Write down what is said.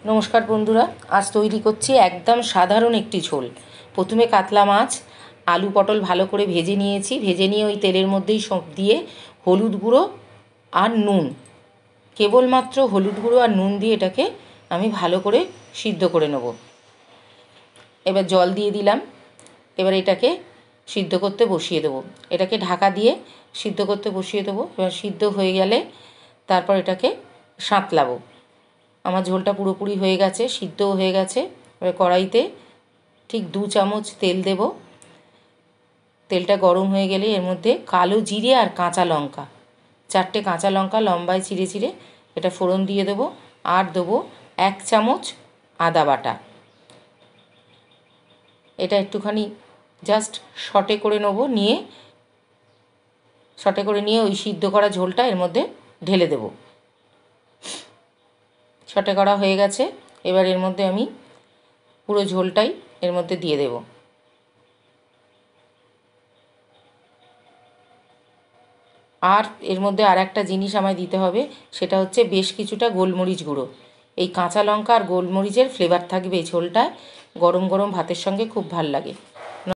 নমস্কার বন্ধুরা, আজ তৈরি করছি একদম সাধারণ একটি ঝোল। প্রথমে কাতলা মাছ, আলু পটল ভালো করে ভেজে নিয়েছি। ভেজে নিয়ে ওই তেলের মধ্যেই সব দিয়ে হলুদ গুঁড়ো আর নুন, কেবলমাত্র হলুদ গুঁড়ো আর নুন দিয়ে এটাকে আমি ভালো করে সিদ্ধ করে নেব। এবার জল দিয়ে দিলাম। এবার এটাকে সিদ্ধ করতে বসিয়ে দেবো। এটাকে ঢাকা দিয়ে সিদ্ধ করতে বসিয়ে দেবো। এবার সিদ্ধ হয়ে গেলে তারপর এটাকে সাঁতলাবো। আমার ঝোলটা পুরোপুরি হয়ে গেছে, সিদ্ধও হয়ে গেছে। এবার কড়াইতে ঠিক 2 চামচ তেল দেব। তেলটা গরম হয়ে গেলে এর মধ্যে কালো জিরে আর কাঁচা লঙ্কা, 4টে কাঁচা লঙ্কা লম্বায় চিড়ে চিড়ে এটা ফোড়ন দিয়ে দেবো। আর দেবো 1 চামচ আদা বাটা। এটা একটুখানি জাস্ট সটে করে নেব। সটে করে নিয়ে ওই সিদ্ধ করা ঝোলটা এর মধ্যে ঢেলে দেব। সটে করা হয়ে গেছে। এবার এর মধ্যে আমি পুরো ঝোলটাই এর মধ্যে দিয়ে দেব। আর এর মধ্যে আর একটা জিনিস আমায় দিতে হবে, সেটা হচ্ছে বেশ কিছুটা গোলমরিচ গুঁড়ো। এই কাঁচা লঙ্কা আর গোলমরিচের ফ্লেভার থাকবে এই ঝোলটায়, গরম গরম ভাতের সঙ্গে খুব ভাল লাগে।